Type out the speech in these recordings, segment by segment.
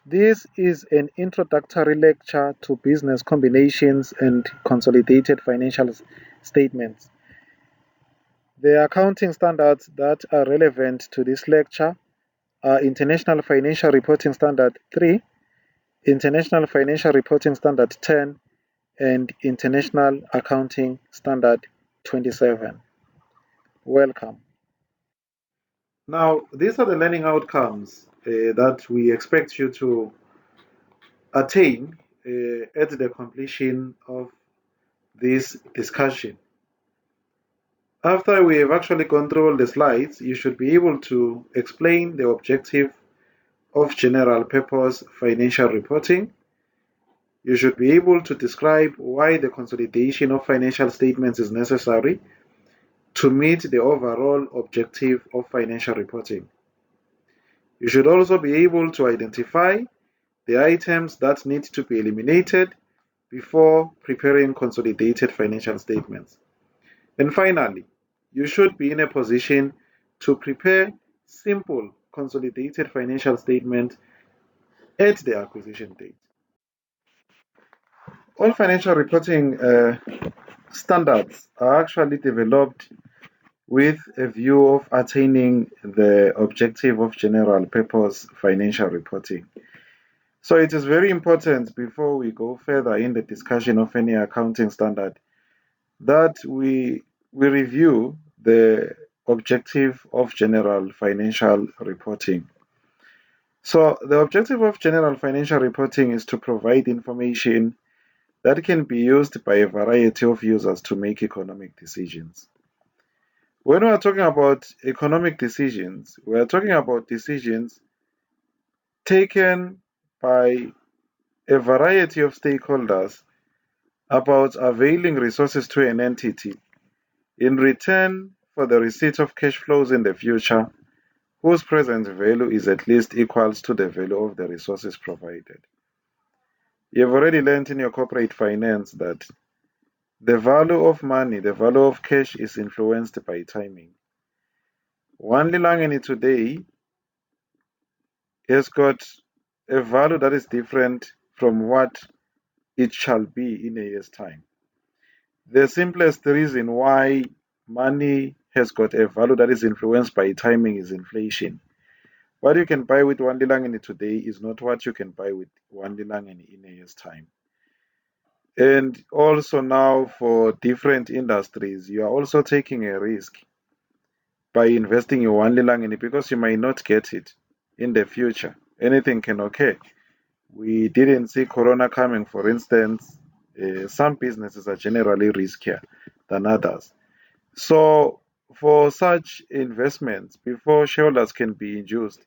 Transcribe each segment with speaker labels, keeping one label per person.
Speaker 1: This is an introductory lecture to business combinations and consolidated financial statements. The accounting standards that are relevant to this lecture are International Financial Reporting Standard 3, International Financial Reporting Standard 10, and International Accounting Standard 27. Welcome. Now, these are the learning outcomes that we expect you to attain at the completion of this discussion. After we have actually gone through all the slides, you should be able to explain the objective of general purpose financial reporting. You should be able to describe why the consolidation of financial statements is necessary to meet the overall objective of financial reporting. You should also be able to identify the items that need to be eliminated before preparing consolidated financial statements. And finally, you should be in a position to prepare simple consolidated financial statement at the acquisition date. All financial reporting standards are actually developed with a view of attaining the objective of general purpose financial reporting. So it is very important before we go further in the discussion of any accounting standard that we review the objective of general financial reporting. So the objective of general financial reporting is to provide information that can be used by a variety of users to make economic decisions. When we are talking about economic decisions, we are talking about decisions taken by a variety of stakeholders about availing resources to an entity in return for the receipt of cash flows in the future whose present value is at least equals to the value of the resources provided. You've already learned in your corporate finance that the value of money, the value of cash is influenced by timing. One Lilangeni today has got a value that is different from what it shall be in a year's time. The simplest reason why money has got a value that is influenced by timing is inflation. What you can buy with 1 Lilangeni today is not what you can buy with 1 Lilangeni in a year's time. And also now for different industries, you are also taking a risk by investing in 1 Lilangeni because you might not get it in the future. Anything can occur. We didn't see Corona coming, for instance. Some businesses are generally riskier than others. So, for such investments, before shareholders can be induced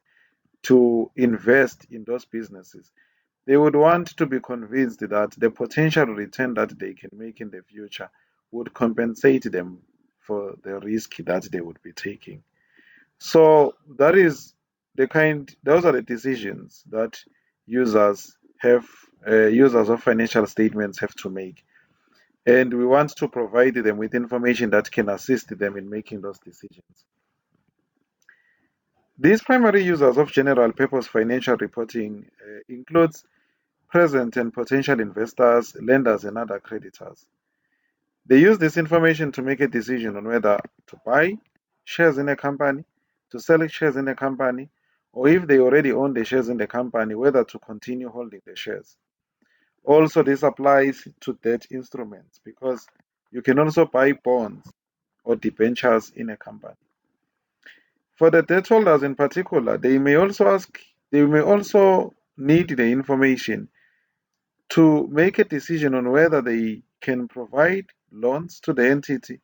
Speaker 1: to invest in those businesses, they would want to be convinced that the potential return that they can make in the future would compensate them for the risk that they would be taking. So that is those are the decisions that users users of financial statements have to make. And we want to provide them with information that can assist them in making those decisions. These primary users of general purpose financial reporting includes present and potential investors, lenders, and other creditors. They use this information to make a decision on whether to buy shares in a company, to sell shares in a company, or if they already own the shares in the company, whether to continue holding the shares. Also, this applies to debt instruments because you can also buy bonds or debentures in a company. For the debt holders in particular, they may also need the information to make a decision on whether they can provide loans to the entity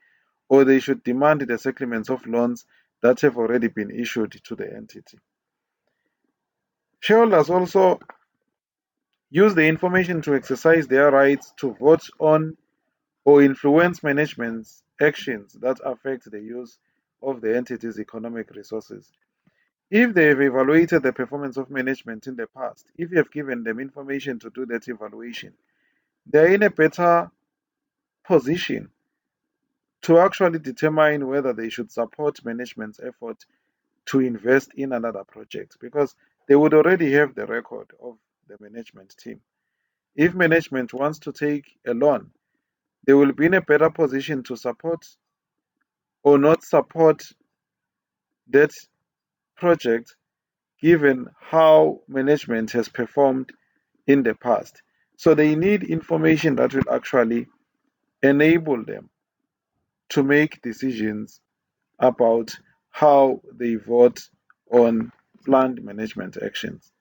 Speaker 1: or they should demand the settlements of loans that have already been issued to the entity. Shareholders also use the information to exercise their rights to vote on or influence management's actions that affect the use of the entity's economic resources. If they have evaluated the performance of management in the past, if you have given them information to do that evaluation, they are in a better position to actually determine whether they should support management's effort to invest in another project because they would already have the record of the management team. If management wants to take a loan, they will be in a better position to support or not support that project given how management has performed in the past. So they need information that will actually enable them to make decisions about how they vote on planned management actions.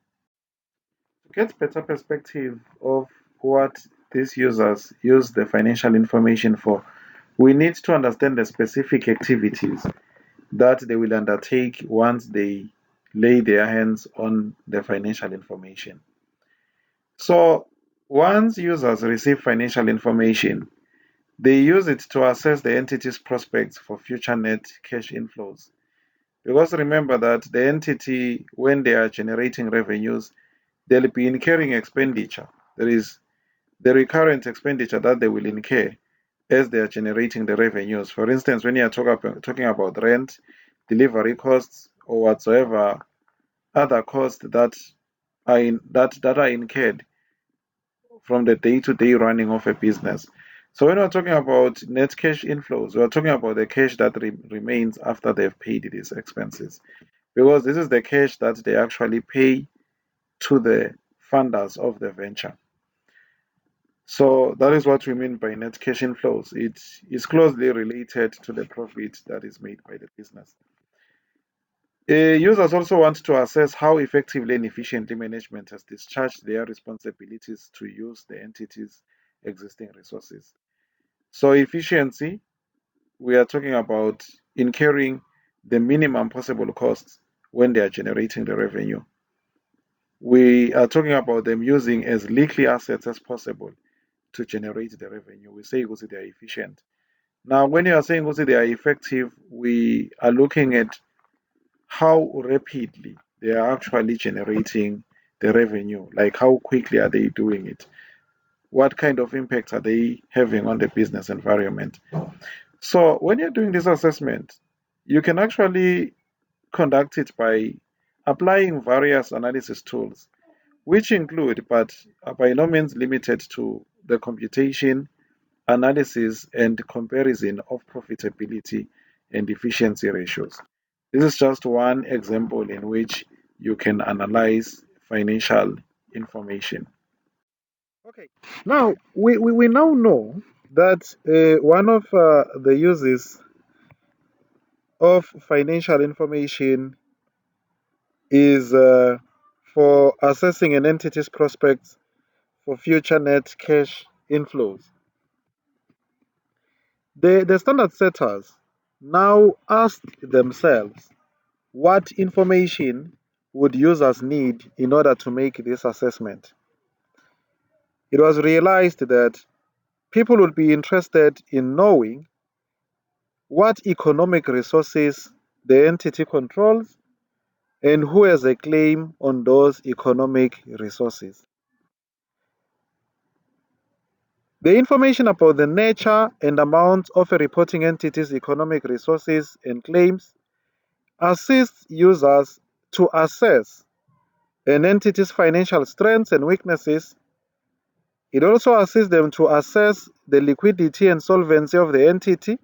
Speaker 1: To get better perspective of what these users use the financial information for, we need to understand the specific activities that they will undertake once they lay their hands on the financial information. So, once users receive financial information, they use it to assess the entity's prospects for future net cash inflows. Because remember that the entity, when they are generating revenues, they'll be incurring expenditure. There is the recurrent expenditure that they will incur as they are generating the revenues. For instance, when you are talking about rent, delivery costs, or whatsoever other costs that are incurred from the day-to-day running of a business. So when we're talking about net cash inflows, we're talking about the cash that remains after they've paid these expenses, because this is the cash that they actually pay to the funders of the venture. So that is what we mean by net cash inflows. It is closely related to the profit that is made by the business. Users also want to assess how effectively and efficiently management has discharged their responsibilities to use the entity's existing resources. So, efficiency, we are talking about incurring the minimum possible costs when they are generating the revenue. We are talking about them using as little assets as possible to generate the revenue. We say they are efficient. Now, when you are saying they are effective, we are looking at how rapidly they are actually generating the revenue, like how quickly are they doing it, what kind of impact are they having on the business environment. So when you're doing this assessment, you can actually conduct it by applying various analysis tools, which include but are by no means limited to the computation, analysis, and comparison of profitability and efficiency ratios. This is just one example in which you can analyze financial information. Okay, now we now know that one of the uses of financial information is for assessing an entity's prospects for future net cash inflows. The standard setters now ask themselves what information would users need in order to make this assessment. It was realized that people would be interested in knowing what economic resources the entity controls and who has a claim on those economic resources. The information about the nature and amount of a reporting entity's economic resources and claims assists users to assess an entity's financial strengths and weaknesses. It also assists them to assess the liquidity and solvency of the entity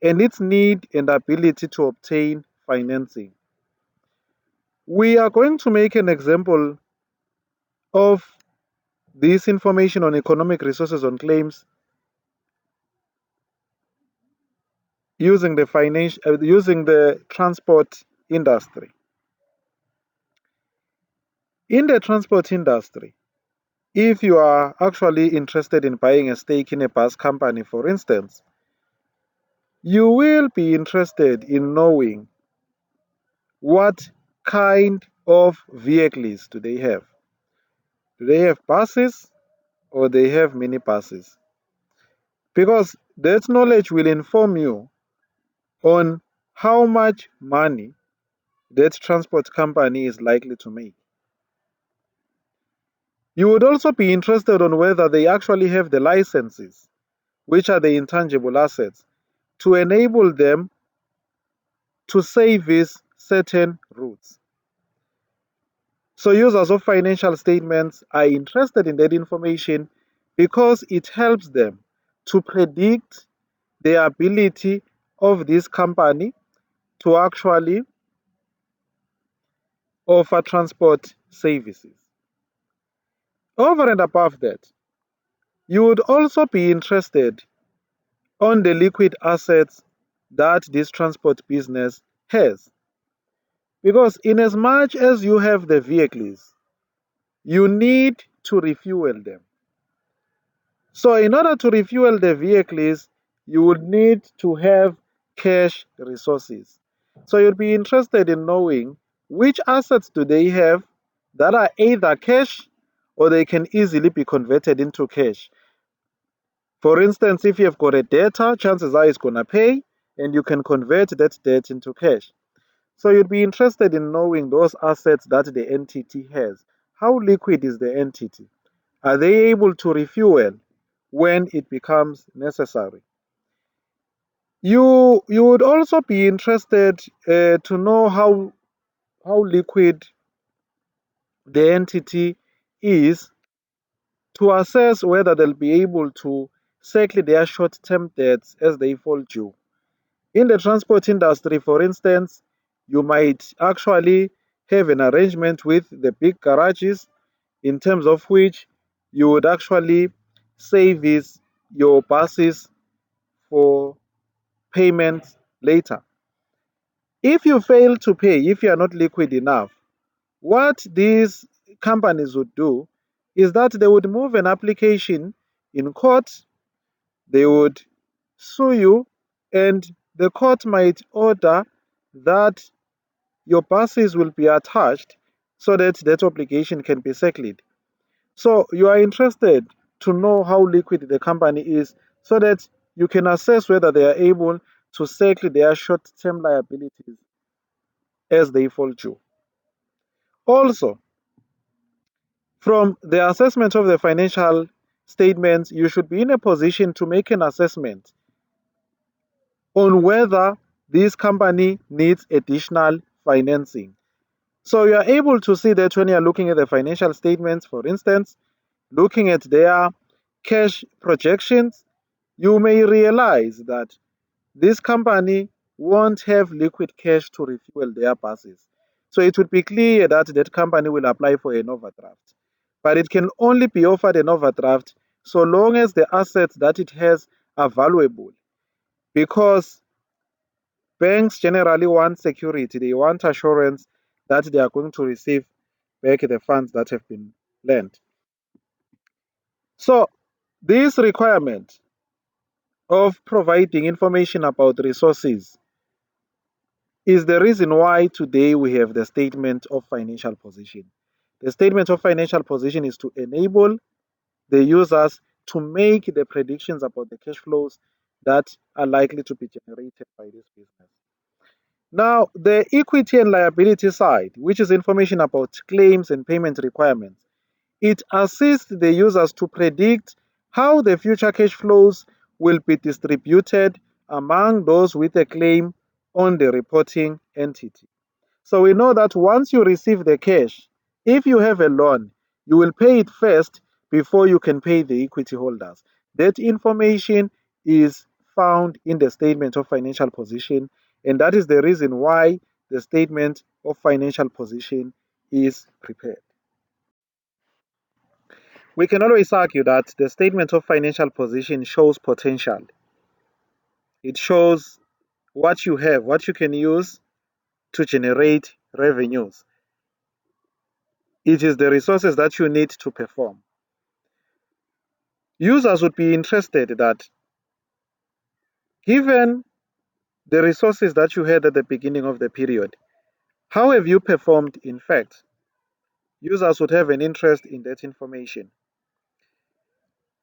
Speaker 1: and its need and ability to obtain financing. We are going to make an example of this information on economic resources on claims using the transport industry. In the transport industry, if you are actually interested in buying a stake in a bus company, for instance, you will be interested in knowing what kind of vehicles do they have. Do they have buses or they have minibuses? Because that knowledge will inform you on how much money that transport company is likely to make. You would also be interested on whether they actually have the licenses, which are the intangible assets, to enable them to service certain routes. So users of financial statements are interested in that information because it helps them to predict the ability of this company to actually offer transport services. Over and above that, you would also be interested on the liquid assets that this transport business has. Because in as much as you have the vehicles, you need to refuel them. So in order to refuel the vehicles, you would need to have cash resources. So you'd be interested in knowing which assets do they have that are either cash or they can easily be converted into cash. For instance, if you have got a debtor, chances are it's going to pay and you can convert that debt into cash. So you'd be interested in knowing those assets that the entity has. How liquid is the entity? Are they able to refuel when it becomes necessary? You would also be interested to know how liquid the entity is to assess whether they'll be able to settle their short-term debts as they fall due. In the transport industry, for instance, you might actually have an arrangement with the big garages in terms of which you would actually service your buses for payment later. If you fail to pay, if you are not liquid enough, what these companies would do is that they would move an application in court, they would sue you, and the court might order that your buses will be attached so that that obligation can be settled. So you are interested to know how liquid the company is so that you can assess whether they are able to settle their short-term liabilities as they fall due. Also, from the assessment of the financial statements, you should be in a position to make an assessment on whether this company needs additional financing. So you are able to see that when you are looking at the financial statements, for instance, looking at their cash projections, you may realize that this company won't have liquid cash to refuel their buses. So it would be clear that that company will apply for an overdraft. But it can only be offered an overdraft so long as the assets that it has are valuable. Because banks generally want security, they want assurance that they are going to receive back the funds that have been lent. So, this requirement of providing information about resources is the reason why today we have the statement of financial position. The statement of financial position is to enable the users to make the predictions about the cash flows that are likely to be generated by this business. Now, the equity and liability side, which is information about claims and payment requirements, it assists the users to predict how the future cash flows will be distributed among those with a claim on the reporting entity. So we know that once you receive the cash, if you have a loan, you will pay it first before you can pay the equity holders. That information is found in the statement of financial position, and that is the reason why the statement of financial position is prepared. We can always argue that the statement of financial position shows potential. It shows what you have, what you can use to generate revenues. It is the resources that you need to perform. Users would be interested that given the resources that you had at the beginning of the period, how have you performed in fact? Users would have an interest in that information.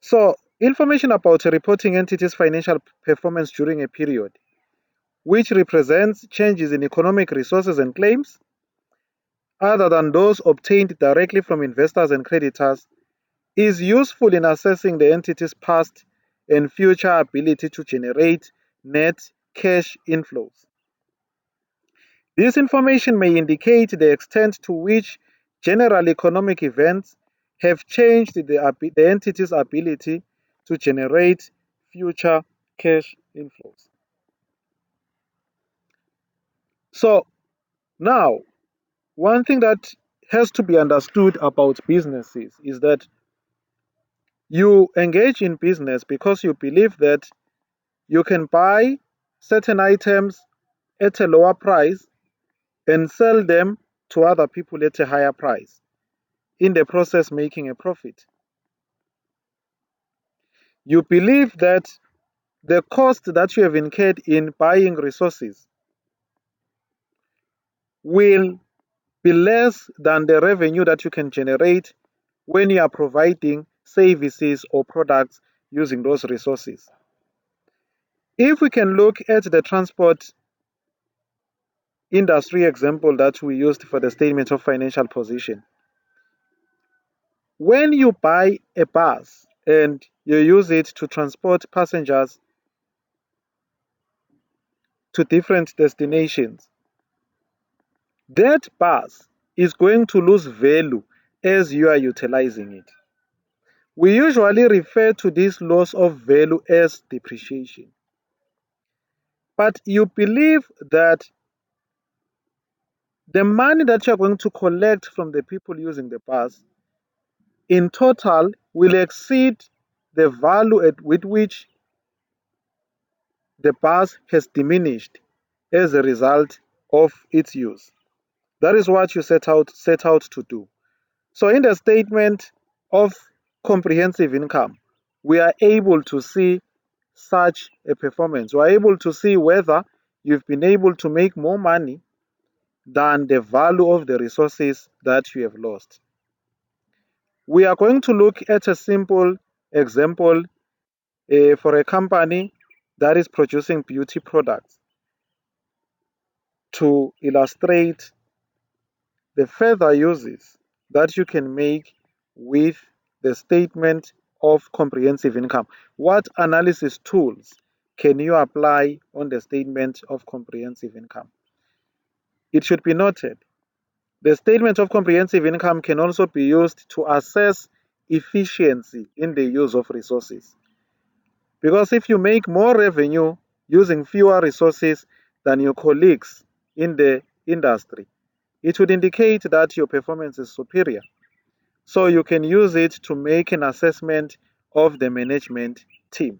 Speaker 1: So, information about a reporting entity's financial performance during a period, which represents changes in economic resources and claims, other than those obtained directly from investors and creditors, is useful in assessing the entity's past and future ability to generate net cash inflows. This information may indicate the extent to which general economic events have changed the entity's ability to generate future cash inflows. So now, one thing that has to be understood about businesses is that you engage in business because you believe that you can buy certain items at a lower price and sell them to other people at a higher price, in the process making a profit. You believe that the cost that you have incurred in buying resources will be less than the revenue that you can generate when you are providing services or products using those resources. If we can look at the transport industry example that we used for the statement of financial position, when you buy a bus and you use it to transport passengers to different destinations, that bus is going to lose value as you are utilizing it. We usually refer to this loss of value as depreciation. But you believe that the money that you're going to collect from the people using the bus in total will exceed the value with which the bus has diminished as a result of its use. That is what you set out to do. So in the statement of comprehensive income, we are able to see such a performance. We are able to see whether you've been able to make more money than the value of the resources that you have lost. We are going to look at a simple example for a company that is producing beauty products to illustrate the further uses that you can make with the statement of comprehensive income. What analysis tools can you apply on the statement of comprehensive income? It should be noted, the statement of comprehensive income can also be used to assess efficiency in the use of resources. Because if you make more revenue using fewer resources than your colleagues in the industry, it would indicate that your performance is superior. So you can use it to make an assessment of the management team.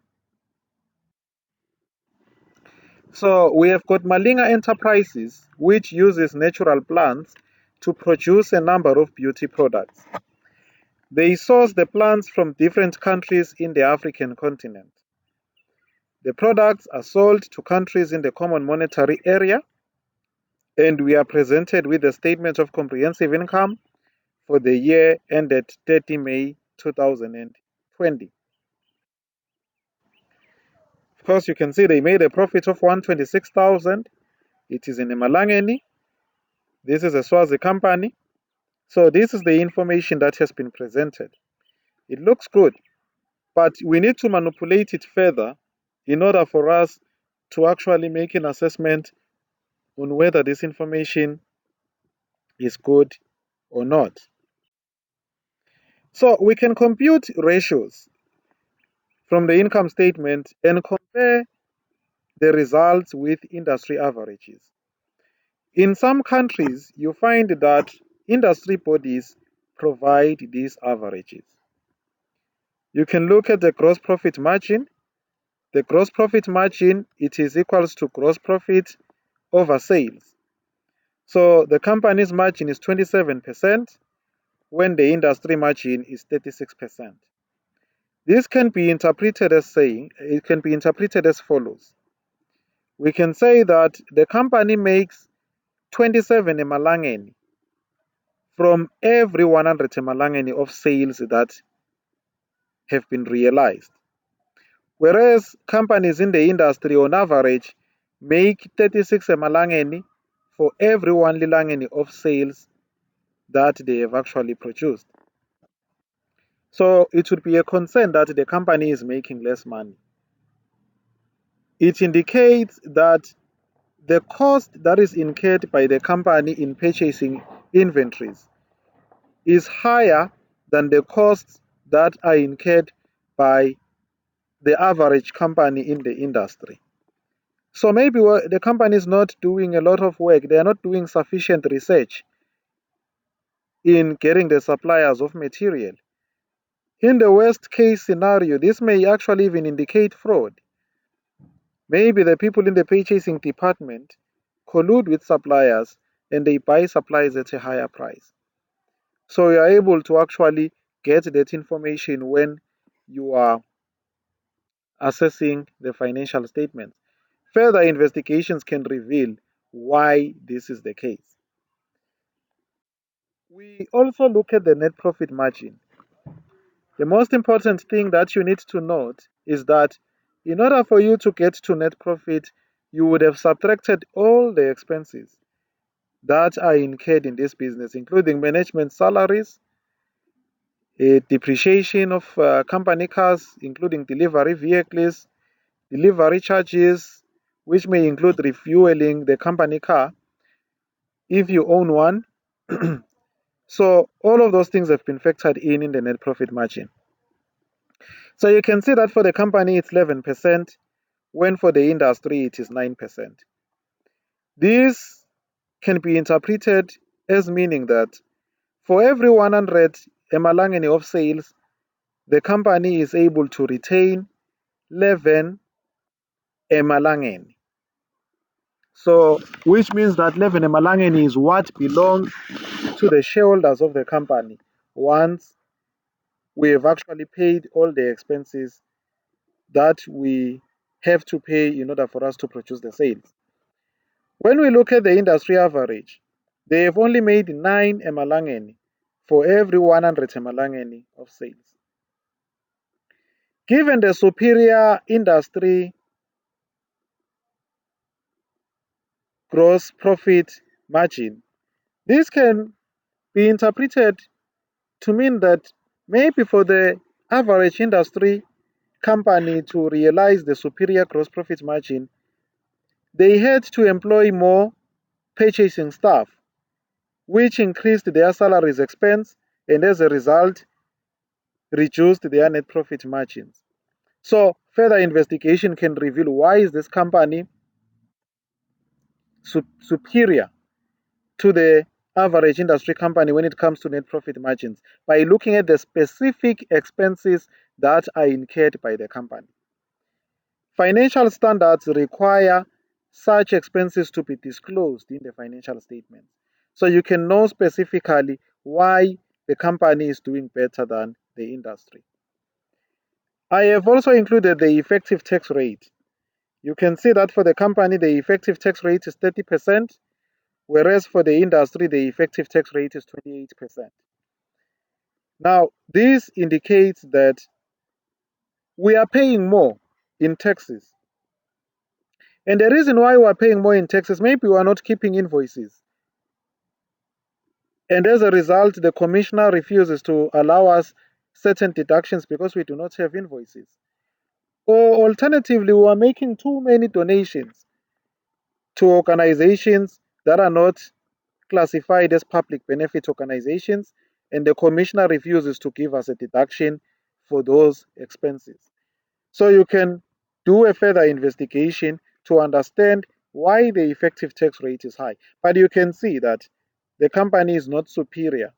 Speaker 1: So we have got Malinga Enterprises, which uses natural plants to produce a number of beauty products. They source the plants from different countries in the African continent. The products are sold to countries in the Common Monetary Area, and we are presented with a statement of comprehensive income for the year ended 30 May 2020. Of course, you can see they made a profit of 126,000. It is in Emalangeni. This is a Swazi company. So this is the information that has been presented. It looks good, but we need to manipulate it further in order for us to actually make an assessment on whether this information is good or not. So we can compute ratios from the income statement and compare the results with industry averages. In some countries, you find that industry bodies provide these averages. You can look at the gross profit margin. The gross profit margin, it is equals to gross profit over sales. So the company's margin is 27% when the industry margin is 36%. This can be interpreted as follows. We can say that the company makes 27 emalangeni from every 100 emalangeni of sales that have been realized. Whereas companies in the industry on average make 36 emalangeni for every 1 lilangeni of sales that they have actually produced. So it would be a concern that the company is making less money. It indicates that the cost that is incurred by the company in purchasing inventories is higher than the costs that are incurred by the average company in the industry. So maybe the company is not doing a lot of work, they are not doing sufficient research in getting the suppliers of material. In the worst case scenario, this may actually even indicate fraud. Maybe the people in the purchasing department collude with suppliers and they buy supplies at a higher price. So you are able to actually get that information when you are assessing the financial statements. Further investigations can reveal why this is the case. We also look at the net profit margin. The most important thing that you need to note is that in order for you to get to net profit, you would have subtracted all the expenses that are incurred in this business, including management salaries, depreciation of company cars, including delivery vehicles, delivery charges, which may include refueling the company car if you own one. So all of those things have been factored in the net profit margin. So you can see that for the company it's 11%, when for the industry it is 9%. This can be interpreted as meaning that for every 100 emalangeni of sales, the company is able to retain 11 emalangeni. So, which means that 11 emalangeni is what belongs to the shareholders of the company once we have actually paid all the expenses that we have to pay in order for us to produce the sales. When we look at the industry average, they have only made 9 emalangeni for every 100 emalangeni of sales. Given the superior industry gross profit margin, this can be interpreted to mean that maybe for the average industry company to realize the superior gross profit margin, they had to employ more purchasing staff, which increased their salaries expense and as a result reduced their net profit margins. So further investigation can reveal why is this company superior to the average industry company when it comes to net profit margins by looking at the specific expenses that are incurred by the company. Financial standards require such expenses to be disclosed in the financial statements. So you can know specifically why the company is doing better than the industry. I have also included the effective tax rate. You can see that for the company, the effective tax rate is 30%, whereas for the industry, the effective tax rate is 28%. Now, this indicates that we are paying more in taxes. And the reason why we are paying more in taxes, maybe we are not keeping invoices. And as a result, the commissioner refuses to allow us certain deductions because we do not have invoices. Or alternatively, we are making too many donations to organizations that are not classified as public benefit organizations, and the commissioner refuses to give us a deduction for those expenses. So you can do a further investigation to understand why the effective tax rate is high. But you can see that the company is not superior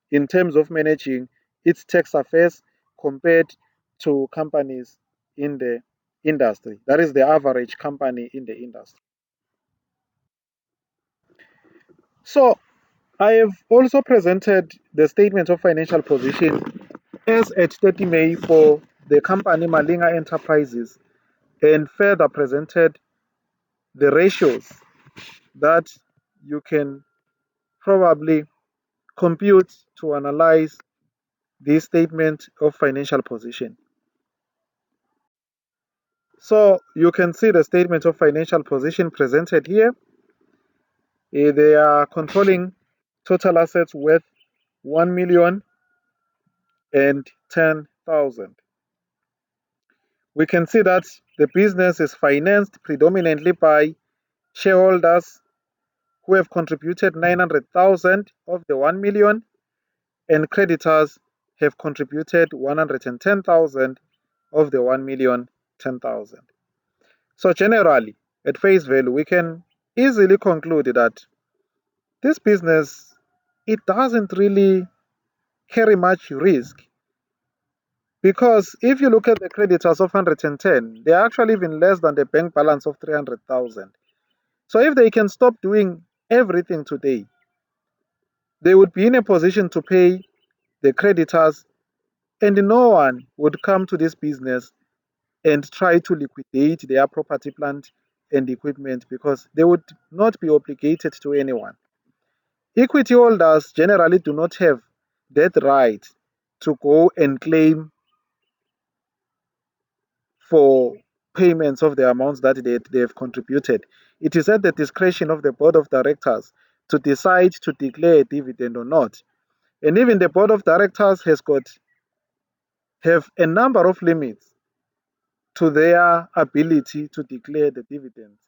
Speaker 1: in terms of managing its tax affairs compared to companies in the industry. That is the average company in the industry. So I have also presented the statement of financial position as at 30 May for the company Malinga Enterprises and further presented the ratios that you can probably compute to analyze this statement of financial position. So you can see the statement of financial position presented here. They are controlling total assets worth 1,010,000. We can see that the business is financed predominantly by shareholders who have contributed 900,000 of the 1 million, and creditors have contributed 110,000 of the 1,010,000. So generally, at face value, we can easily conclude that this business, it doesn't really carry much risk, because if you look at the creditors of 110, they are actually even less than the bank balance of 300,000. So if they can stop doing everything today, they would be in a position to pay the creditors, and no one would come to this business and try to liquidate their property, plant, and equipment, because they would not be obligated to anyone. Equity holders generally do not have that right to go and claim for payments of the amounts that they have contributed. It is at the discretion of the board of directors to decide to declare a dividend or not. And even the board of directors have a number of limits to their ability to declare the dividends,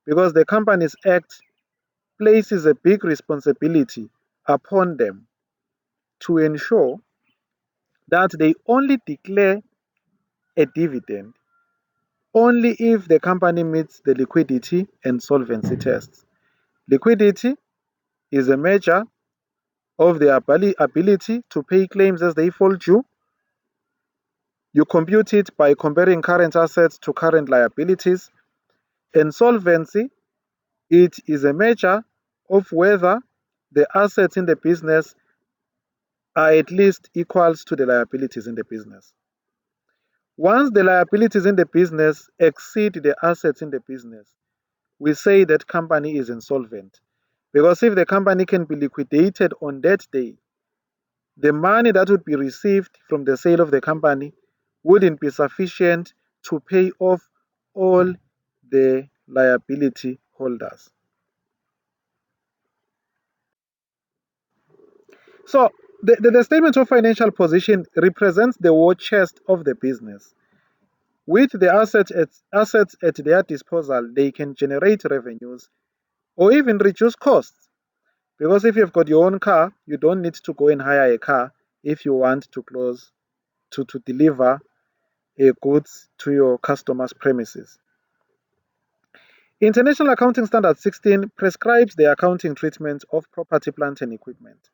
Speaker 1: because the Companies Act places a big responsibility upon them to ensure that they only declare a dividend only if the company meets the liquidity and solvency tests. Liquidity is a measure of the ability to pay claims as they fall due. You compute it by comparing current assets to current liabilities. And solvency, it is a measure of whether the assets in the business are at least equals to the liabilities in the business. Once the liabilities in the business exceed the assets in the business, we say that company is insolvent. Because if the company can be liquidated on that day, the money that would be received from the sale of the company wouldn't be sufficient to pay off all the liability holders. So the statement of financial position represents the war chest of the business. With the assets at their disposal, they can generate revenues or even reduce costs. Because if you've got your own car, you don't need to go and hire a car if you want to to deliver goods to your customers' premises. International Accounting Standard 16 prescribes the accounting treatment of property, plant, and equipment.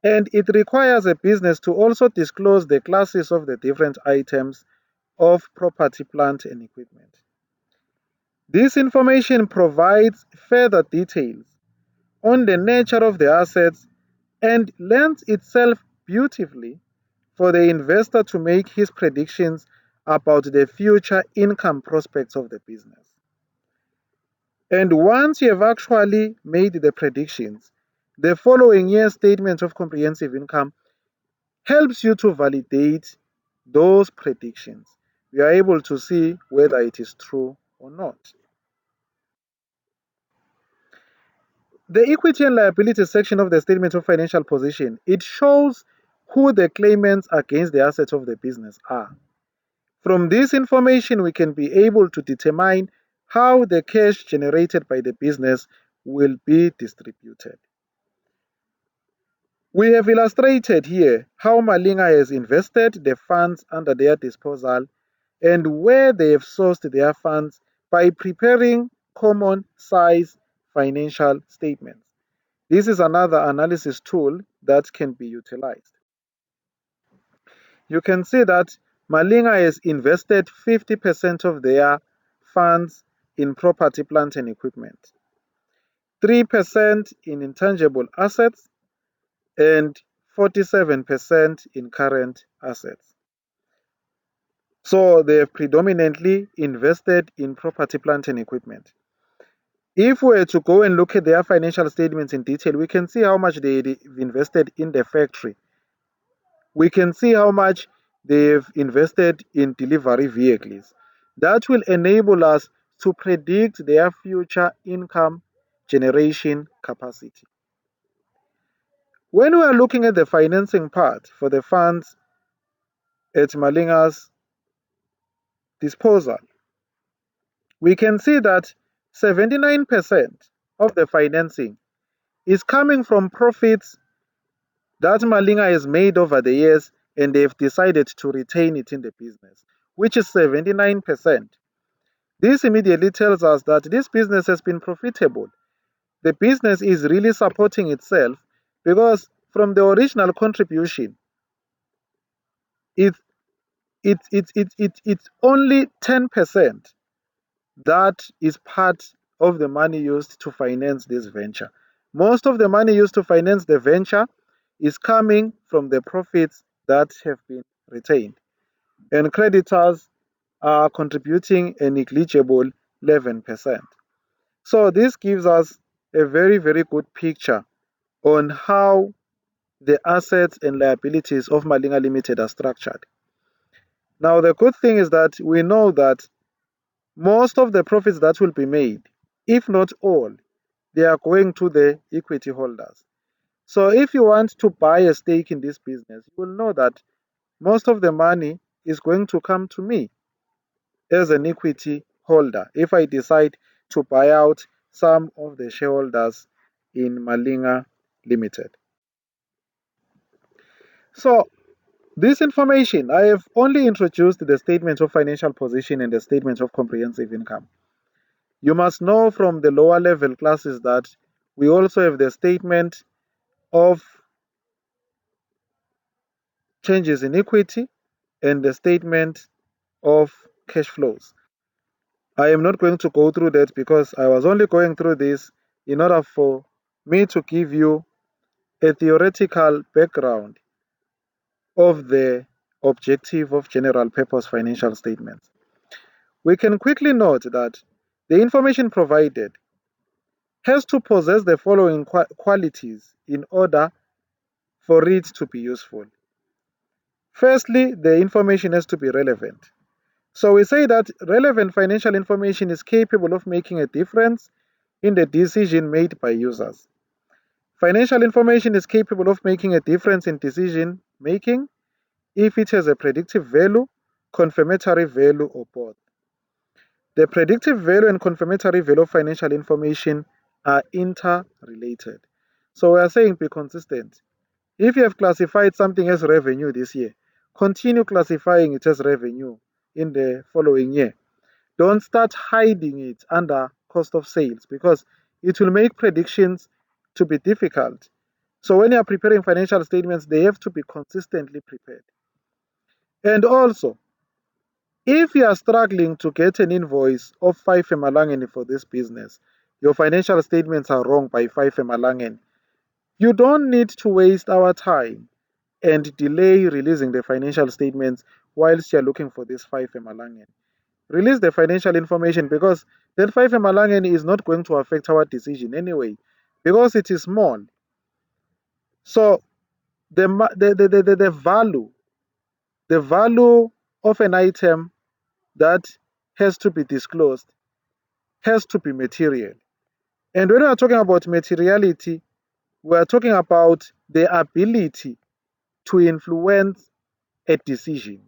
Speaker 1: And it requires a business to also disclose the classes of the different items of property, plant, and equipment. This information provides further details on the nature of the assets and lends itself beautifully for the investor to make his predictions about the future income prospects of the business. And once you have actually made the predictions, the following year's statement of comprehensive income helps you to validate those predictions. You are able to see whether it is true or not. The equity and liability section of the statement of financial position, it shows who the claimants against the assets of the business are. From this information, we can be able to determine how the cash generated by the business will be distributed. We have illustrated here how Malinga has invested the funds under their disposal and where they have sourced their funds by preparing common size financial statements. This is another analysis tool that can be utilized. You can see that Malinga has invested 50% of their funds in property, plant, and equipment, 3% in intangible assets, and 47% in current assets. So they have predominantly invested in property, plant, and equipment. If we were to go and look at their financial statements in detail, we can see how much they've invested in the factory. We can see how much they've invested in delivery vehicles. That will enable us to predict their future income generation capacity. When we are looking at the financing part for the funds at Malinga's disposal, we can see that 79% of the financing is coming from profits that Malinga has made over the years, and they've decided to retain it in the business, which is 79%. This immediately tells us that this business has been profitable. The business is really supporting itself because from the original contribution, it, it's only 10% that is part of the money used to finance this venture. Most of the money used to finance the venture is coming from the profits that have been retained. And creditors are contributing a negligible 11%. So this gives us a very, very good picture on how the assets and liabilities of Malinga Limited are structured. Now, the good thing is that we know that most of the profits that will be made, if not all, they are going to the equity holders. So if you want to buy a stake in this business, you will know that most of the money is going to come to me as an equity holder if I decide to buy out some of the shareholders in Malinga Limited. So this information, I have only introduced the statement of financial position and the statement of comprehensive income. You must know from the lower level classes that we also have the statement of changes in equity and the statement of cash flows. I am not going to go through that because I was only going through this in order for me to give you a theoretical background of the objective of general purpose financial statements. We can quickly note that the information provided has to possess the following qualities in order for it to be useful. Firstly, the information has to be relevant. So we say that relevant financial information is capable of making a difference in the decision made by users. Financial information is capable of making a difference in decision making if it has a predictive value, confirmatory value, or both. The predictive value and confirmatory value of financial information are interrelated. So we are saying be consistent. If you have classified something as revenue this year, continue classifying it as revenue in the following year. Don't start hiding it under cost of sales because it will make predictions to be difficult. So when you are preparing financial statements, they have to be consistently prepared. And also, if you are struggling to get an invoice of 5 Emalangeni for this business, your financial statements are wrong by 5 Emalangeni, you don't need to waste our time and delay releasing the financial statements whilst you're looking for this 5 Emalangeni. Release the financial information because that 5 Emalangeni is not going to affect our decision anyway because it is small. So the value of an item that has to be disclosed has to be material. And when we are talking about materiality, we are talking about the ability to influence a decision.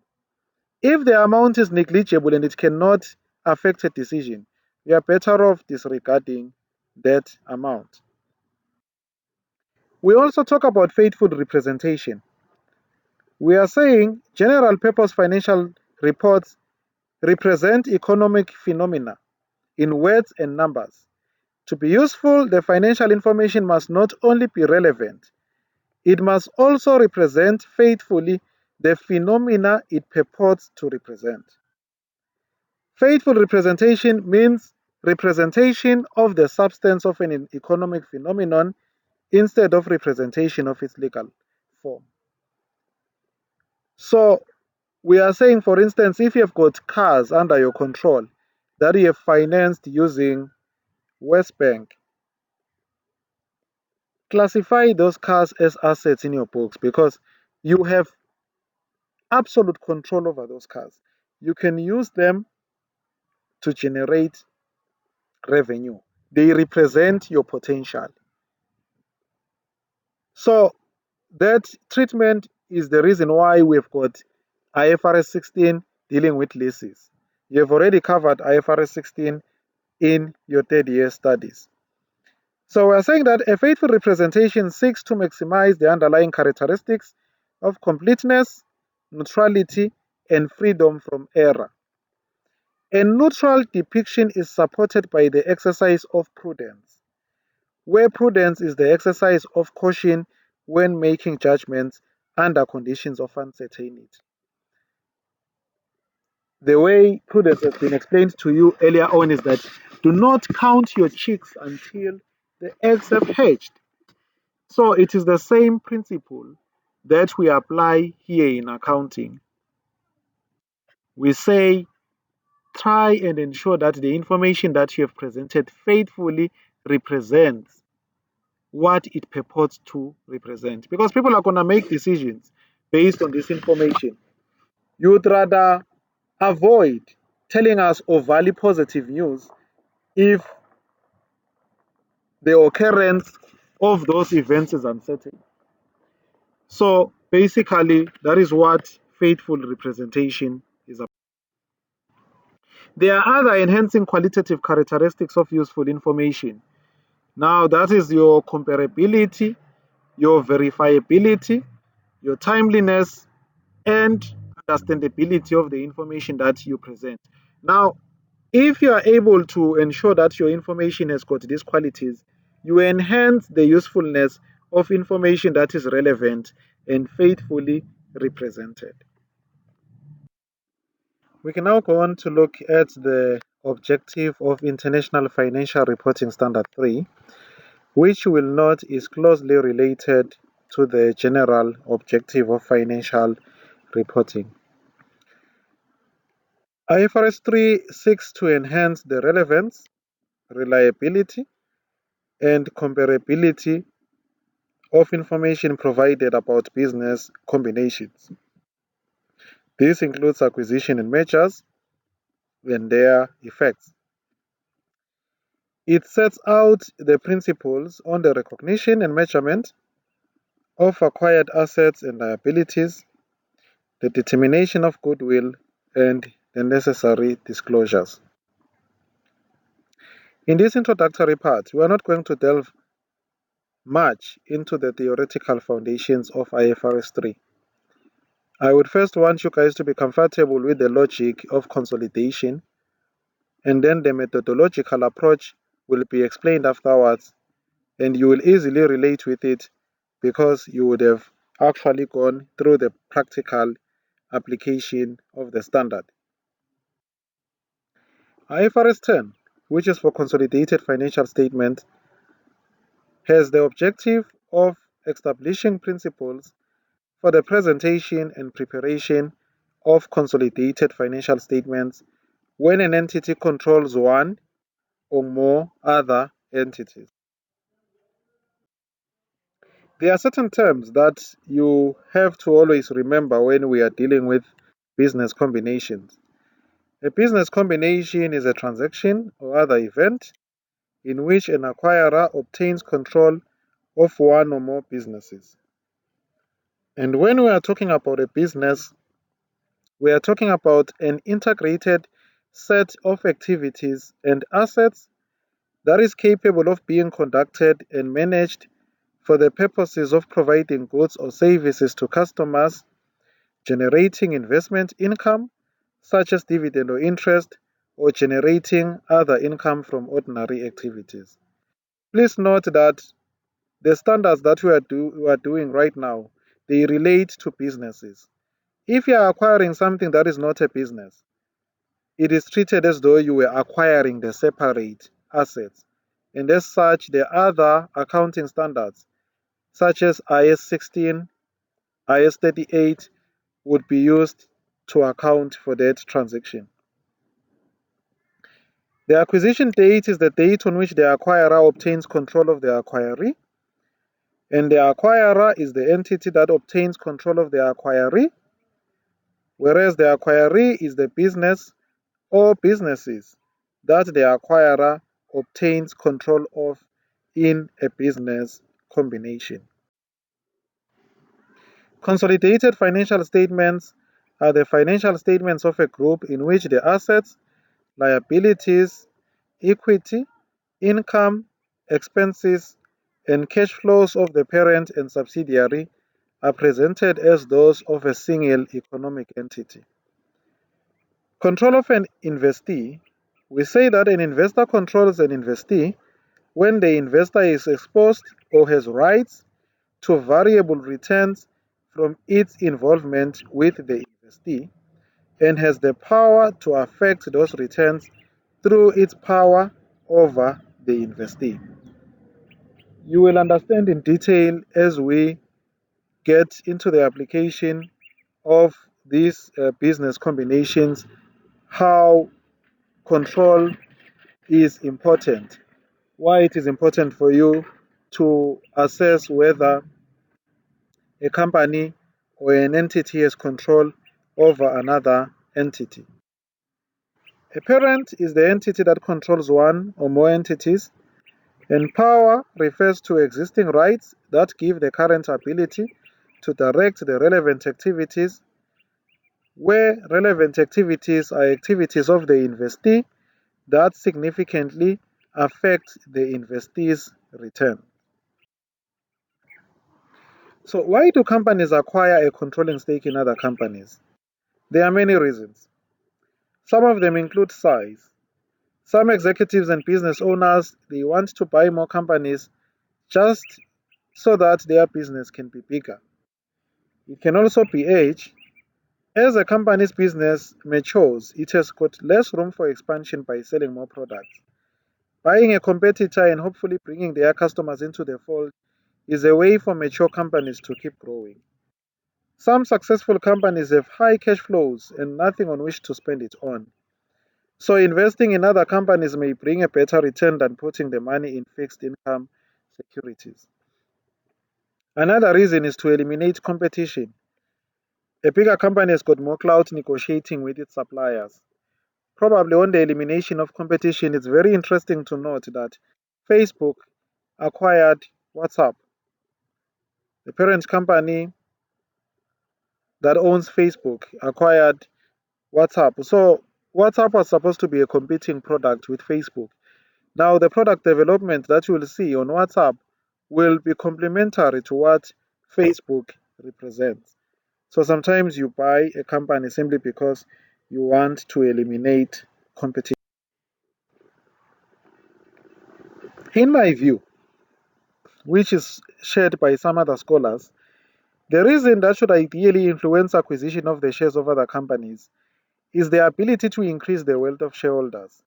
Speaker 1: If the amount is negligible and it cannot affect a decision, we are better off disregarding that amount. We also talk about faithful representation. We are saying general purpose financial reports represent economic phenomena in words and numbers. To be useful, the financial information must not only be relevant, it must also represent faithfully the phenomena it purports to represent. Faithful representation means representation of the substance of an economic phenomenon instead of representation of its legal form. So we are saying, for instance, if you have got cars under your control that you have financed using Westbank, classify those cars as assets in your books because you have absolute control over those cars. You can use them to generate revenue. They represent your potential. So that treatment is the reason why we've got IFRS 16 dealing with leases. You have already covered IFRS 16 in your third year studies. So we're saying that a faithful representation seeks to maximize the underlying characteristics of completeness, neutrality, and freedom from error. A neutral depiction is supported by the exercise of prudence, where prudence is the exercise of caution when making judgments under conditions of uncertainty. The way prudence has been explained to you earlier on is that do not count your chicks until the eggs have hatched. So it is the same principle that we apply here in accounting. We say try and ensure that the information that you have presented faithfully represents what it purports to represent. Because people are going to make decisions based on this information. You would rather avoid telling us overly positive news if the occurrence of those events is uncertain. So basically, that is what faithful representation is about. There are other enhancing qualitative characteristics of useful information. Now, that is your comparability, your verifiability, your timeliness, and understandability of the information that you present. Now, if you are able to ensure that your information has got these qualities, you enhance the usefulness of information that is relevant and faithfully represented. We can now go on to look at the objective of International Financial Reporting Standard 3, which you will note is closely related to the general objective of financial reporting. IFRS 3 seeks to enhance the relevance, reliability, and comparability of information provided about business combinations. This includes acquisition and mergers and their effects. It sets out the principles on the recognition and measurement of acquired assets and liabilities, the determination of goodwill, and the necessary disclosures. In this introductory part, we are not going to delve much into the theoretical foundations of IFRS 3. I would first want you guys to be comfortable with the logic of consolidation, and then the methodological approach will be explained afterwards, and you will easily relate with it because you would have actually gone through the practical application of the standard. IFRS 10, which is for consolidated financial statement, has the objective of establishing principles for the presentation and preparation of consolidated financial statements when an entity controls one or more other entities. There are certain terms that you have to always remember when we are dealing with business combinations. A business combination is a transaction or other event in which an acquirer obtains control of one or more businesses. And when we are talking about a business, we are talking about an integrated set of activities and assets that is capable of being conducted and managed for the purposes of providing goods or services to customers, generating investment income, such as dividend or interest, or generating other income from ordinary activities. Please note that the standards that we are doing right now, they relate to businesses. If you are acquiring something that is not a business, it is treated as though you were acquiring the separate assets. And as such, the other accounting standards, such as IS 16, IS 38, would be used to account for that transaction. The acquisition date is the date on which the acquirer obtains control of the acquiree, and the acquirer is the entity that obtains control of the acquiree, whereas the acquiree is the business or businesses that the acquirer obtains control of in a business combination. Consolidated financial statements are the financial statements of a group in which the assets, liabilities, equity, income, expenses, and cash flows of the parent and subsidiary are presented as those of a single economic entity. Control of an investee. We say that an investor controls an investee when the investor is exposed or has rights to variable returns from its involvement with the investee and has the power to affect those returns through its power over the investee. You will understand in detail as we get into the application of these business combinations how control is important, why it is important for you to assess whether a company or an entity has control over another entity. A parent is the entity that controls one or more entities, and power refers to existing rights that give the current ability to direct the relevant activities, where relevant activities are activities of the investee that significantly affect the investee's return. So, why do companies acquire a controlling stake in other companies? There are many reasons. Some of them include size. Some executives and business owners they want to buy more companies just so that their business can be bigger. It can also be age. As a company's business matures, it has got less room for expansion by selling more products. Buying a competitor and hopefully bringing their customers into the fold is a way for mature companies to keep growing. Some successful companies have high cash flows and nothing on which to spend it on. So investing in other companies may bring a better return than putting the money in fixed income securities. Another reason is to eliminate competition. A bigger company has got more clout negotiating with its suppliers. Probably on the elimination of competition, it's very interesting to note that Facebook acquired WhatsApp. The parent company that owns Facebook acquired WhatsApp. So WhatsApp was supposed to be a competing product with Facebook. Now the product development that you will see on WhatsApp will be complementary to what Facebook represents. So sometimes you buy a company simply because you want to eliminate competition. In my view, which is shared by some other scholars, the reason that should ideally influence acquisition of the shares of other companies is the ability to increase the wealth of shareholders.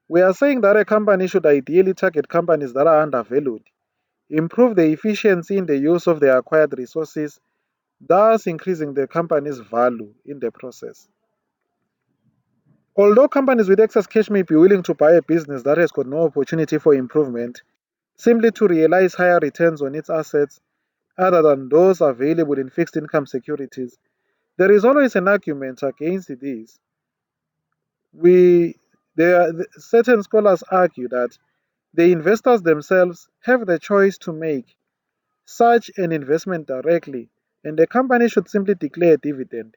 Speaker 1: We are saying that a company should ideally target companies that are undervalued, improve the efficiency in the use of the acquired resources, thus increasing the company's value in the process. Although companies with excess cash may be willing to buy a business that has got no opportunity for improvement, simply to realize higher returns on its assets other than those available in fixed income securities, there is always an argument against this. Certain scholars argue that the investors themselves have the choice to make such an investment directly, and the company should simply declare a dividend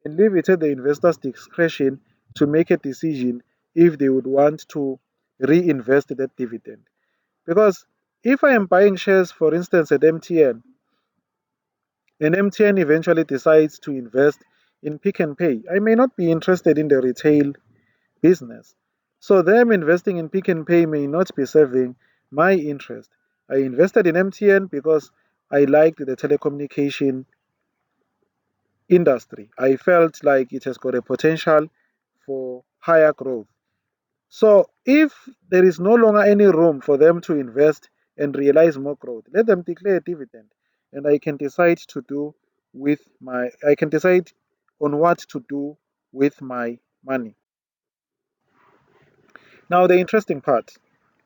Speaker 1: and leave it at the investor's discretion to make a decision if they would want to reinvest that dividend. Because if I am buying shares, for instance, at MTN, and MTN eventually decides to invest in Pick and Pay, I may not be interested in the retail business. So them investing in Pick and Pay may not be serving my interest. I invested in MTN because I liked the telecommunication industry. I felt like it has got a potential for higher growth. So if there is no longer any room for them to invest and realize more growth, let them declare a dividend and I can decide on what to do with my money. Now the interesting part.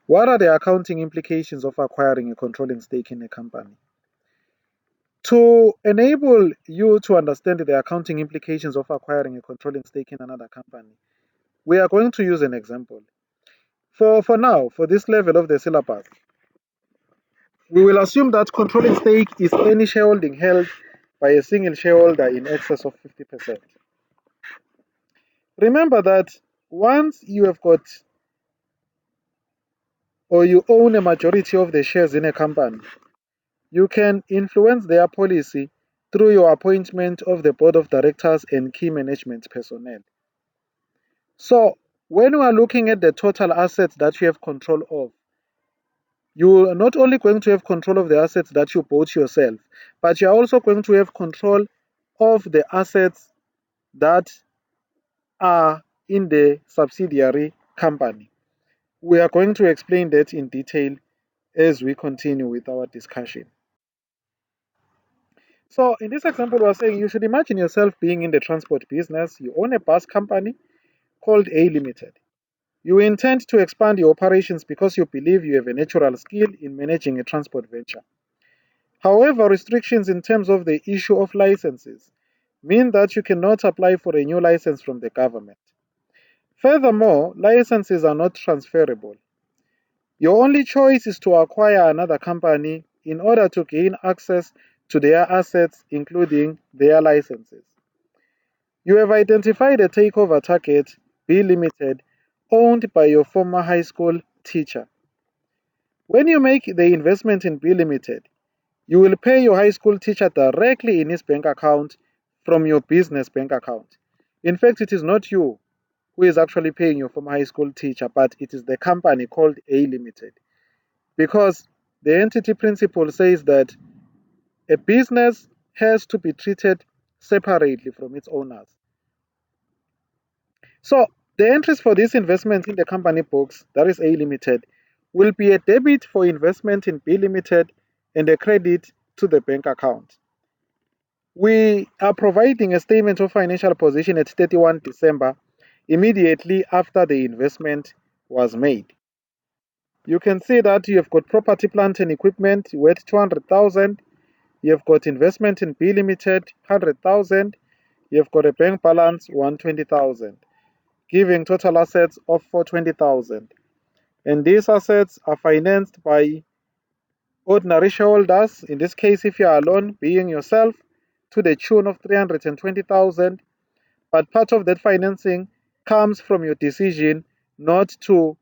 Speaker 1: What are the accounting implications of acquiring a controlling stake in a company? To enable you to understand the accounting implications of acquiring a controlling stake in another company, we are going to use an example. For now, for this level of the syllabus, we will assume that controlling stake is any shareholding held by a single shareholder in excess of 50%. Remember that once you have got
Speaker 2: or you own a majority of the shares in a company, you can influence their policy through your appointment of the board of directors and key management personnel. So, when we are looking at the total assets that you have control of, you are not only going to have control of the assets that you bought yourself, but you are also going to have control of the assets that are in the subsidiary company. We are going to explain that in detail as we continue with our discussion. So, in this example, we're saying you should imagine yourself being in the transport business. You own a bus company called A Limited. You intend to expand your operations because you believe you have a natural skill in managing a transport venture. However, restrictions in terms of the issue of licenses mean that you cannot apply for a new license from the government. Furthermore, licenses are not transferable. Your only choice is to acquire another company in order to gain access to their assets, including their licenses. You have identified a takeover target, B Limited, owned by your former high school teacher. When you make the investment in B Limited, you will pay your high school teacher directly in his bank account from your business bank account. In fact, it is not you who is actually paying your former high school teacher, but it is the company called A Limited. Because the entity principle says that a business has to be treated separately from its owners. So the entries for this investment in the company books, that is A Limited, will be a debit for investment in B Limited and a credit to the bank account. We are providing a statement of financial position at 31 December immediately after the investment was made. You can see that you have got property, plant and equipment worth 200,000. You have got investment in B Limited 100,000. You have got a bank balance 120,000, giving total assets of 420,000. And these assets are financed by ordinary shareholders, in this case, if you are alone, being yourself, to the tune of 320,000. But part of that financing comes from your decision not to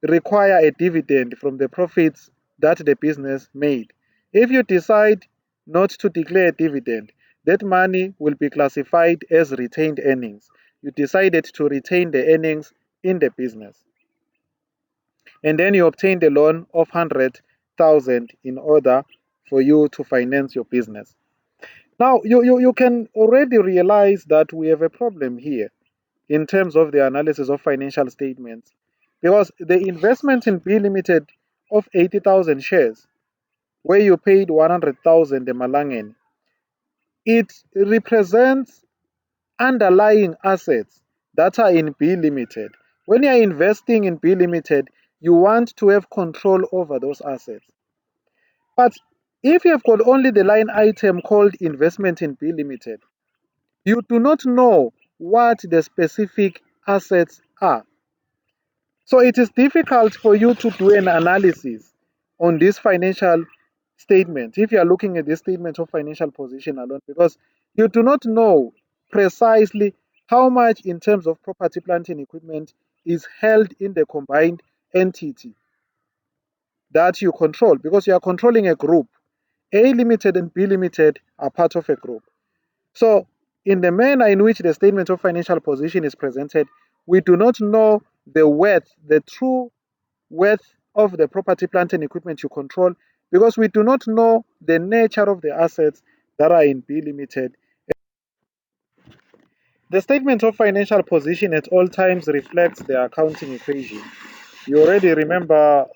Speaker 2: require a dividend from the profits that the business made. If you decide not to declare a dividend, that money will be classified as retained earnings. You decided to retain the earnings in the business. And then you obtained a loan of 100,000 in order for you to finance your business. Now, you can already realize that we have a problem here in terms of the analysis of financial statements, because the investment in B Limited of 80,000 shares, where you paid 100,000 the Malangen, it represents underlying assets that are in B Limited. When you are investing in B Limited, you want to have control over those assets. But if you have got only the line item called investment in B Limited, you do not know what the specific assets are. So it is difficult for you to do an analysis on this financial statement if you are looking at this statement of financial position alone, because you do not know precisely how much in terms of property, plant, and equipment is held in the combined entity that you control, because you are controlling a group. A Limited and B Limited are part of a group. So, in the manner in which the statement of financial position is presented, we do not know the worth, the true worth of the property, plant, and equipment you control, because we do not know the nature of the assets that are in B Limited. The statement of financial position at all times reflects the accounting equation. You already remember,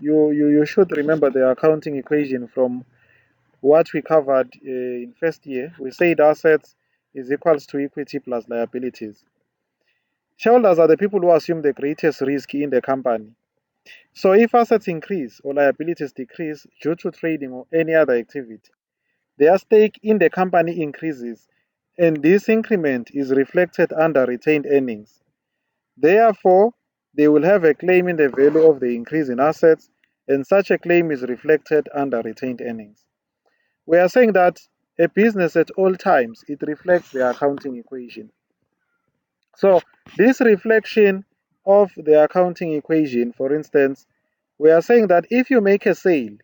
Speaker 2: you should remember the accounting equation from what we covered in first year. We said assets is equals to equity plus liabilities. Shareholders are the people who assume the greatest risk in the company. So if assets increase or liabilities decrease due to trading or any other activity, their stake in the company increases, and this increment is reflected under retained earnings. Therefore, they will have a claim in the value of the increase in assets, and such a claim is reflected under retained earnings. We are saying that a business at all times, it reflects the accounting equation. So this reflection of the accounting equation, for instance, we are saying that if you make a sale,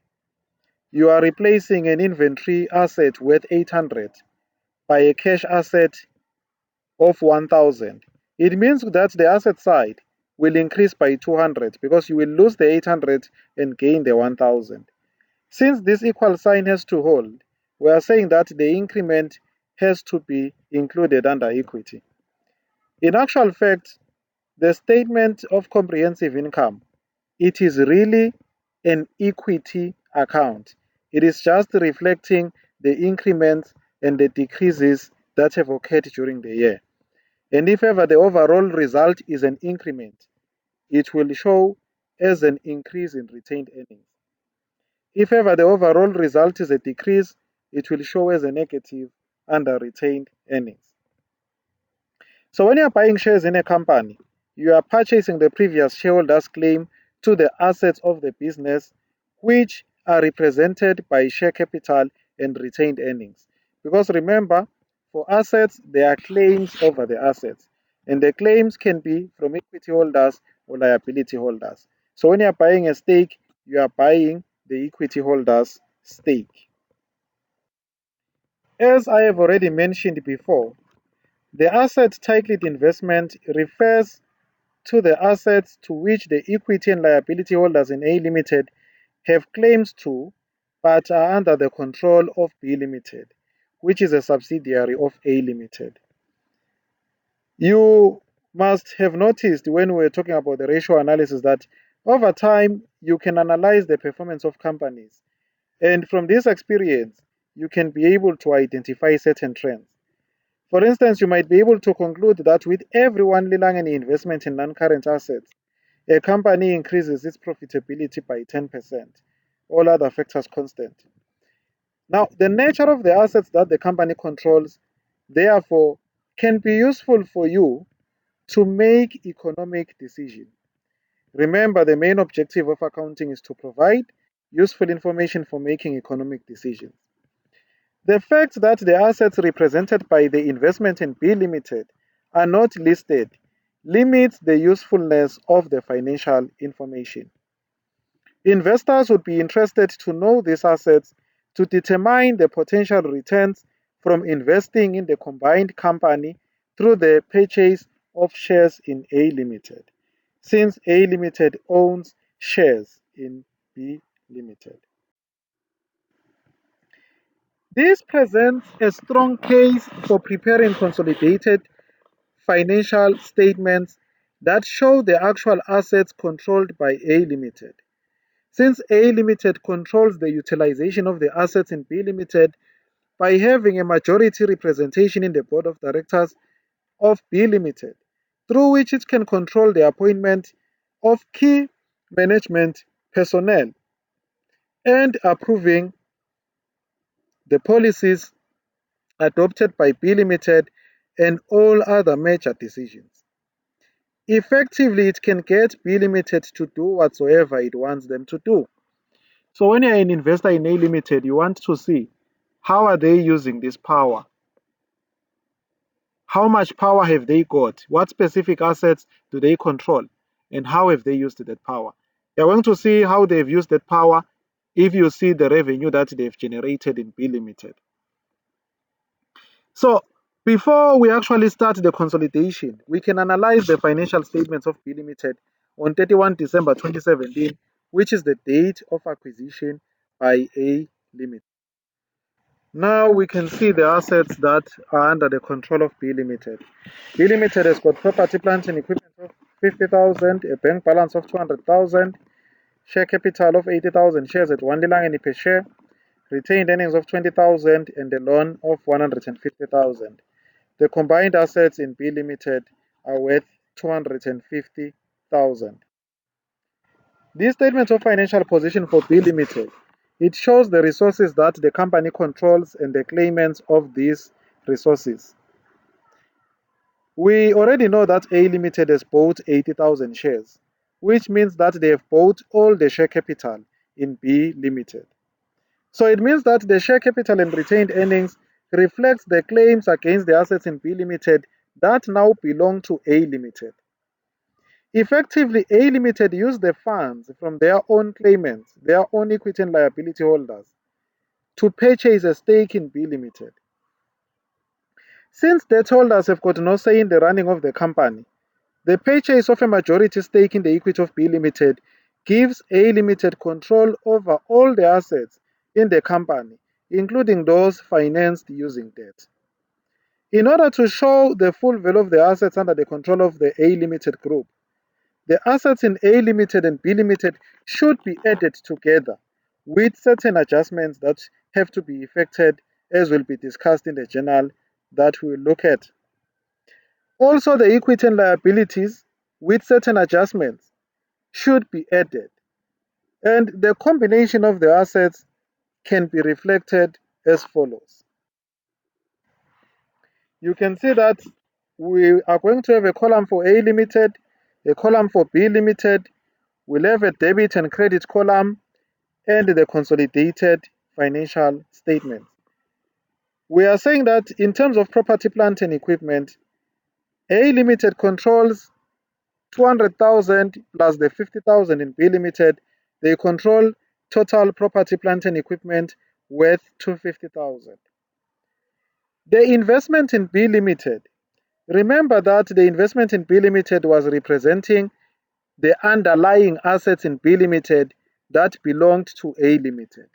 Speaker 2: you are replacing an inventory asset worth 800 by a cash asset of 1000. It means that the asset side will increase by 200 because you will lose the 800 and gain the 1000. Since this equal sign has to hold, we are saying that the increment has to be included under equity. In actual fact, the statement of comprehensive income, it is really an equity account. It is just reflecting the increments and the decreases that have occurred during the year. And if ever the overall result is an increment, it will show as an increase in retained earnings. If ever the overall result is a decrease, it will show as a negative under retained earnings. So when you're buying shares in a company, you are purchasing the previous shareholder's claim to the assets of the business, which are represented by share capital and retained earnings. Because remember, for assets, there are claims over the assets, and the claims can be from equity holders or liability holders. So when you're buying a stake, you are buying the equity holder's stake. As I have already mentioned before, the asset titled investment refers to the assets to which the equity and liability holders in A Limited have claims to, but are under the control of B Limited, which is a subsidiary of A Limited. You must have noticed when we were talking about the ratio analysis that over time you can analyze the performance of companies. And from this experience, you can be able to identify certain trends. For instance, you might be able to conclude that with every 1 Lilangeni investment in non-current assets, a company increases its profitability by 10%, all other factors constant. Now, the nature of the assets that the company controls, therefore, can be useful for you to make economic decisions. Remember, the main objective of accounting is to provide useful information for making economic decisions. The fact that the assets represented by the investment in B Limited are not listed limits the usefulness of the financial information. Investors would be interested to know these assets to determine the potential returns from investing in the combined company through the purchase of shares in A Limited, since A Limited owns shares in B Limited. This presents a strong case for preparing consolidated financial statements that show the actual assets controlled by A Limited. Since A Limited controls the utilization of the assets in B Limited by having a majority representation in the board of directors of B Limited, through which it can control the appointment of key management personnel and approving the policies adopted by B Limited and all other major decisions. Effectively, it can get B Limited to do whatsoever it wants them to do. So when you're an investor in A Limited, you want to see how are they using this power? How much power have they got? What specific assets do they control? And how have they used that power? You're going to see how they've used that power if you see the revenue that they've generated in B Limited. So before we actually start the consolidation, we can analyze the financial statements of B Limited on 31 December 2017, which is the date of acquisition by A Limited. Now we can see the assets that are under the control of B Limited. B Limited has got property, plant and equipment of 50,000, a bank balance of 200,000, share capital of 80,000 shares at 1 Lilangeni per share, retained earnings of 20,000 and a loan of 150,000. The combined assets in B Limited are worth 250,000. This statement of financial position for B Limited, it shows the resources that the company controls and the claimants of these resources. We already know that A Limited has bought 80,000 shares, which means that they have bought all the share capital in B Limited. So it means that the share capital and retained earnings reflects the claims against the assets in B Limited that now belong to A Limited. Effectively, A Limited used the funds from their own claimants, their own equity and liability holders, to purchase a stake in B Limited. Since debt holders have got no say in the running of the company, the purchase of a majority stake in the equity of B Limited gives A Limited control over all the assets in the company, including those financed using debt. In order to show the full value of the assets under the control of the A Limited group, the assets in A Limited and B Limited should be added together with certain adjustments that have to be effected, as will be discussed in the journal that we will look at. Also, the equity and liabilities with certain adjustments should be added, and the combination of the assets can be reflected as follows. You can see that we are going to have a column for A Limited, a column for B Limited, we'll have a debit and credit column, and the consolidated financial statements. We are saying that in terms of property, plant, and equipment, A Limited controls 200,000 plus the 50,000 in B Limited. They control total property, plant, and equipment worth 250,000. The investment in B Limited, remember that the investment in B Limited was representing the underlying assets in B Limited that belonged to A Limited.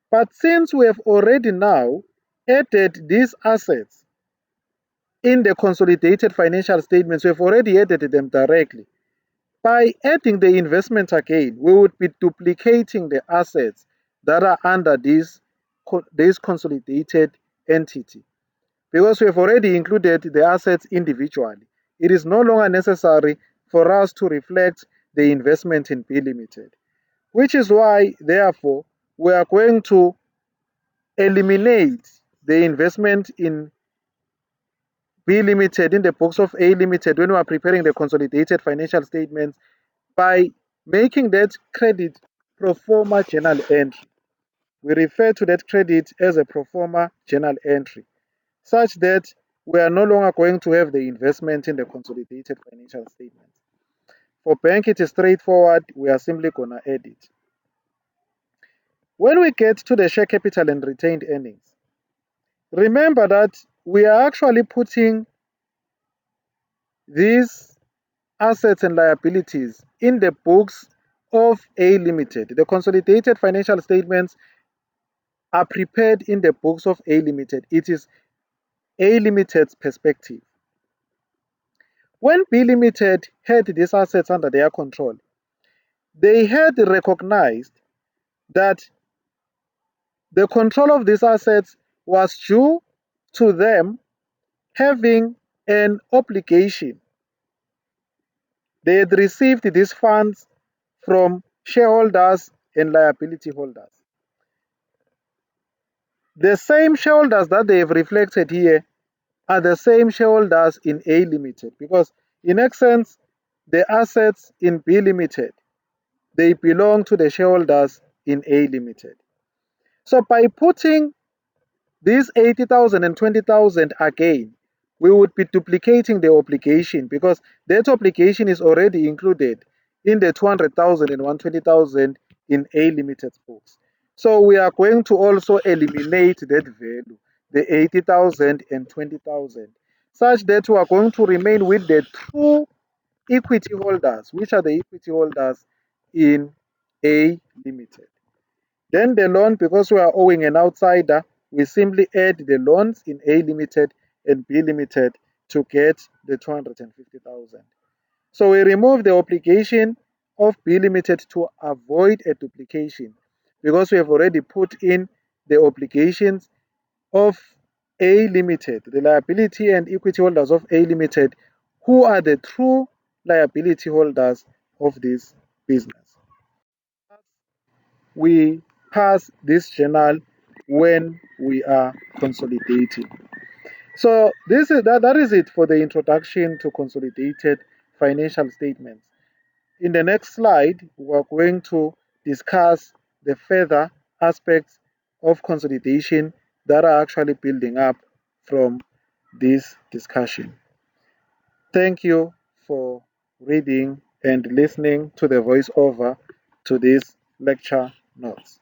Speaker 2: But since we have already now added these assets in the consolidated financial statements, we have already added them directly. By adding the investment again, we would be duplicating the assets that are under this consolidated entity. Because we have already included the assets individually, it is no longer necessary for us to reflect the investment in B Limited. Which is why, therefore, we are going to eliminate the investment in B Limited in the books of A Limited when we are preparing the consolidated financial statements by making that credit pro forma journal entry. We refer to that credit as a pro forma journal entry, such that we are no longer going to have the investment in the consolidated financial statements. For bank, it is straightforward. We are simply going to add it. When we get to the share capital and retained earnings, remember that we are actually putting these assets and liabilities in the books of A Limited. The consolidated financial statements are prepared in the books of A Limited. It is A Limited's perspective. When B Limited had these assets under their control, they had recognized that the control of these assets was due to them having an obligation. They had received these funds from shareholders and liability holders. The same shareholders that they have reflected here are the same shareholders in A Limited, because in essence, the assets in B Limited, they belong to the shareholders in A Limited. So by putting these 80,000 and 20,000 again, we would be duplicating the obligation, because that obligation is already included in the 200,000 and 120,000 in A Limited's books. So we are going to also eliminate that value, the 80,000 and 20,000, such that we are going to remain with the true equity holders, which are the equity holders in A Limited. Then the loan, because we are owing an outsider, we simply add the loans in A Limited and B Limited to get the 250,000. So we remove the obligation of B Limited to avoid a duplication, because we have already put in the obligations of A Limited, the liability and equity holders of A Limited, who are the true liability holders of this business. We pass this journal when we are consolidating. So that is it for the introduction to consolidated financial statements. In the next slide, we're going to discuss the further aspects of consolidation that are actually building up from this discussion. Thank you for reading and listening to the voiceover to these lecture notes.